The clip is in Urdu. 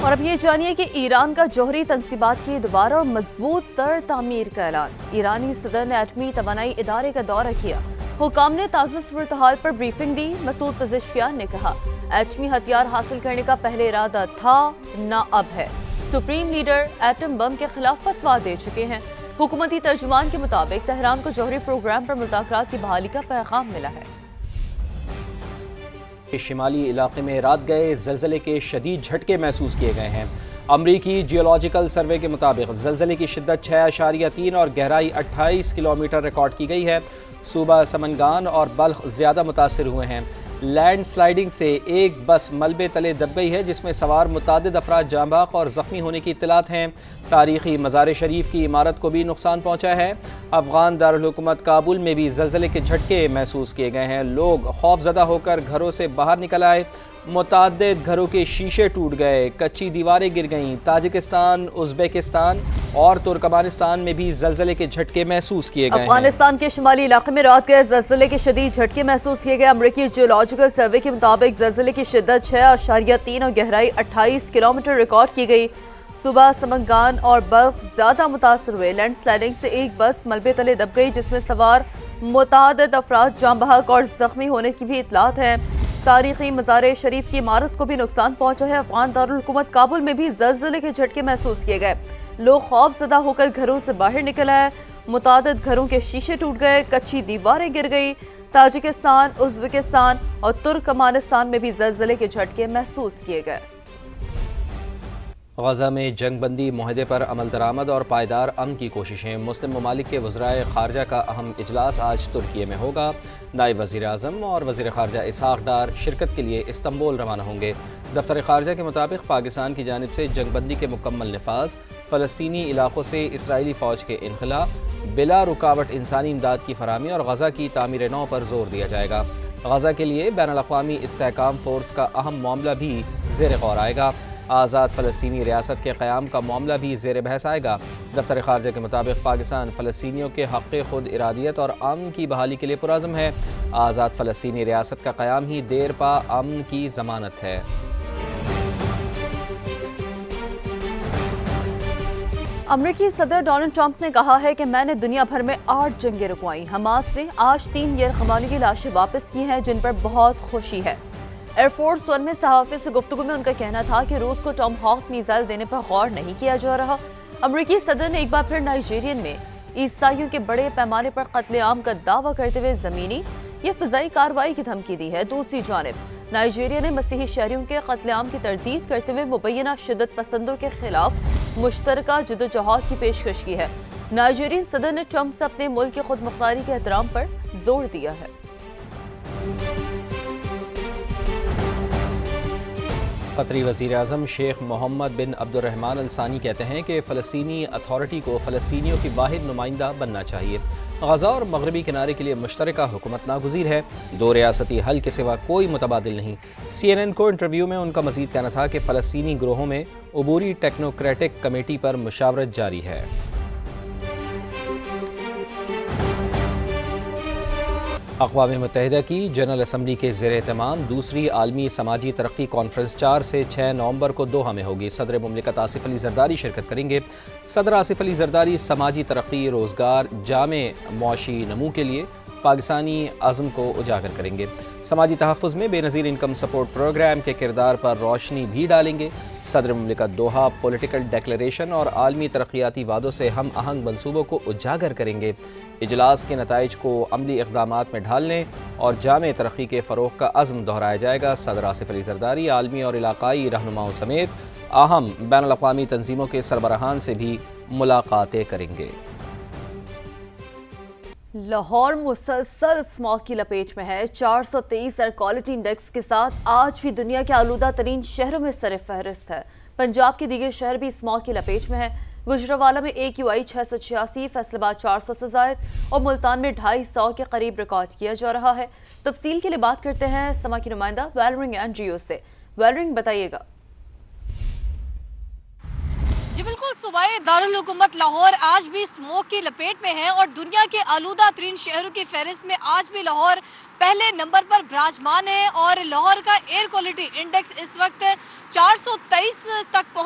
اور اب یہ جانیے کہ ایران کا جوہری تنصیبات کی دوبارہ اور مضبوط تر تعمیر کا اعلان۔ ایرانی صدر نے ایٹمی توانائی ادارے کا دورہ کیا۔ حکام نے تازہ صورتحال پر بریفنگ دی۔ مسعود پزشکیان نے کہا، ایٹمی ہتھیار حاصل کرنے کا پہلے ارادہ تھا، نہ اب ہے۔ سپریم لیڈر ایٹم بم کے خلاف فتویٰ دے چکے ہیں۔ حکومتی ترجمان کے مطابق تہران کو جوہری پروگرام پر مذاکرات کی بحالی کا پیغام ملا ہے۔ شمالی علاقے میں رات گئے زلزلے کے شدید جھٹکے محسوس کیے گئے ہیں۔ امریکی جیولوجیکل سروے کے مطابق زلزلے کی شدت 6.3 اور گہرائی 28 کلومیٹر ریکارڈ کی گئی ہے۔ صوبہ سمنگان اور بلخ زیادہ متاثر ہوئے ہیں۔ لینڈ سلائیڈنگ سے ایک بس ملبے تلے دب گئی ہے، جس میں سوار متعدد افراد جاں بحق اور زخمی ہونے کی اطلاعات ہیں۔ تاریخی مزار شریف کی عمارت کو بھی نقصان پہنچا ہے۔ افغان دارالحکومت کابل میں بھی زلزلے کے جھٹکے محسوس کیے گئے ہیں۔ لوگ خوف زدہ ہو کر گھروں سے باہر نکل آئے۔ متعدد گھروں کے شیشے ٹوٹ گئے، کچی دیواریں گر گئیں۔ تاجکستان، ازبیکستان اور ترکمانستان میں بھی زلزلے کے جھٹکے محسوس کیے گئے ہیں۔ افغانستان کے شمالی علاقے میں رات گئے زلزلے کے شدید جھٹکے محسوس کیے گئے۔ امریکی جیولوجیکل سروے کے مطابق زلزلے کی شدت 6.3 اور گہرائی 28 کلومیٹر ریکارڈ کی گئی۔ صوبہ سمنگان اور بلخ زیادہ متاثر ہوئے۔ لینڈ سلائیڈنگ سے ایک بس ملبے تلے دب گئی، جس میں سوار متعدد افراد جاں بحق اور زخمی ہونے کی بھی اطلاعات ہیں۔ تاریخی مزار شریف کی عمارت کو بھی نقصان پہنچا ہے۔ افغان دارالحکومت کابل میں بھی زلزلے کے جھٹکے محسوس کیے گئے۔ لوگ خوف زدہ ہو کر گھروں سے باہر نکل آئے۔ متعدد گھروں کے شیشے ٹوٹ گئے، کچی دیواریں گر گئی۔ تاجکستان، ازبکستان اور ترکمانستان میں بھی زلزلے کے جھٹکے محسوس کیے گئے۔ غزہ میں جنگ بندی معاہدے پر عمل درآمد اور پائیدار امن کی کوششیں۔ مسلم ممالک کے وزرائے خارجہ کا اہم اجلاس آج ترکیے میں ہوگا۔ نائب وزیر اعظم اور وزیر خارجہ اسحاق ڈار شرکت کے لیے استنبول روانہ ہوں گے۔ دفتر خارجہ کے مطابق پاکستان کی جانب سے جنگ بندی کے مکمل نفاذ، فلسطینی علاقوں سے اسرائیلی فوج کے انخلاء، بلا رکاوٹ انسانی امداد کی فراہمی اور غزہ کی تعمیر نو پر زور دیا جائے گا۔ غزہ کے لیے بین الاقوامی استحکام فورس کا اہم معاملہ بھی زیر غور آئے گا۔ آزاد فلسطینی ریاست کے قیام کا معاملہ بھی زیر بحث آئے گا۔ دفتر خارجہ کے مطابق پاکستان فلسطینیوں کے حق خود ارادیت اور امن کی بحالی کے لیے پرعزم ہے۔ آزاد فلسطینی ریاست کا قیام ہی دیر پا امن کی ضمانت ہے۔ امریکی صدر ڈونلڈ ٹرمپ نے کہا ہے کہ میں نے دنیا بھر میں 8 جنگیں رکوائیں۔ حماس نے آج 3 یرغمالیوں کی لاشیں واپس کی ہیں، جن پر بہت خوشی ہے۔ ایئر فورس 1 میں صحافی سے گفتگو میں ان کا کہنا تھا کہ روس کو ٹام ہاک میزائل دینے پر غور نہیں کیا جا رہا۔ امریکی صدر نے ایک بار پھر نائجیرین میں عیسائیوں کے بڑے پیمانے پر قتل عام کا دعویٰ کرتے ہوئے زمینی یا فضائی کارروائی کی دھمکی دی ہے۔ دوسری جانب نائجیریا نے مسیحی شہریوں کے قتل عام کی تردید کرتے ہوئے مبینہ شدت پسندوں کے خلاف مشترکہ جدوجہد کی پیشکش کی ہے۔ نائجیرین صدر نے ٹرمپ سے اپنے ملک کی خود مختاری کے احترام پر زور دیا ہے۔ قطری وزیر اعظم شیخ محمد بن عبد الرحمن الثانی کہتے ہیں کہ فلسطینی اتھارٹی کو فلسطینیوں کی واحد نمائندہ بننا چاہیے۔ غزہ اور مغربی کنارے کے لیے مشترکہ حکومت ناگزیر ہے، 2 ریاستی حل کے سوا کوئی متبادل نہیں۔ CNN کو انٹرویو میں ان کا مزید کہنا تھا کہ فلسطینی گروہوں میں عبوری ٹیکنوکریٹک کمیٹی پر مشاورت جاری ہے۔ اقوام متحدہ کی جنرل اسمبلی کے زیر اہتمام دوسری عالمی سماجی ترقی کانفرنس 4 سے 6 نومبر کو دوحہ میں ہوگی۔ صدر مملکت آصف علی زرداری شرکت کریں گے۔ صدر آصف علی زرداری سماجی ترقی، روزگار، جامع معاشی نمو کے لیے پاکستانی عزم کو اجاگر کریں گے۔ سماجی تحفظ میں بے نظیر انکم سپورٹ پروگرام کے کردار پر روشنی بھی ڈالیں گے۔ صدر مملکت دوحہ پولیٹیکل ڈیکلیریشن اور عالمی ترقیاتی وعدوں سے ہم آہنگ منصوبوں کو اجاگر کریں گے۔ اجلاس کے نتائج کو عملی اقدامات میں ڈھالنے اور جامع ترقی کے فروغ کا عزم دہرایا جائے گا۔ صدر آصف علی زرداری عالمی اور علاقائی رہنماؤں سمیت اہم بین الاقوامی تنظیموں کے سربراہان سے بھی ملاقاتیں کریں گے۔ لاہور مسلسل اسماگ کی لپیٹ میں ہے۔ 423 ایئر کوالٹی انڈیکس کے ساتھ آج بھی دنیا کے آلودہ ترین شہروں میں سر فہرست ہے۔ پنجاب کے دیگر شہر بھی اسماگ کی لپیٹ میں ہے۔ گجرانوالہ میں AQI 686، فیصل آباد 400 سے زائد اور ملتان میں 250 کے قریب ریکارڈ کیا جا رہا ہے۔ تفصیل کے لیے بات کرتے ہیں سما کی نمائندہ ویلرنگ NGO سے۔ ویلرنگ بتائیے گا۔ جی بالکل، صوبائی دارالحکومت لاہور آج بھی اسموگ کی لپیٹ میں ہے اور دنیا کے آلودہ ترین شہروں کی فہرست میں آج بھی لاہور پہلے نمبر پر براجمان ہے اور لاہور کا ایئر کوالٹی انڈیکس اس وقت 423 تک پہنچ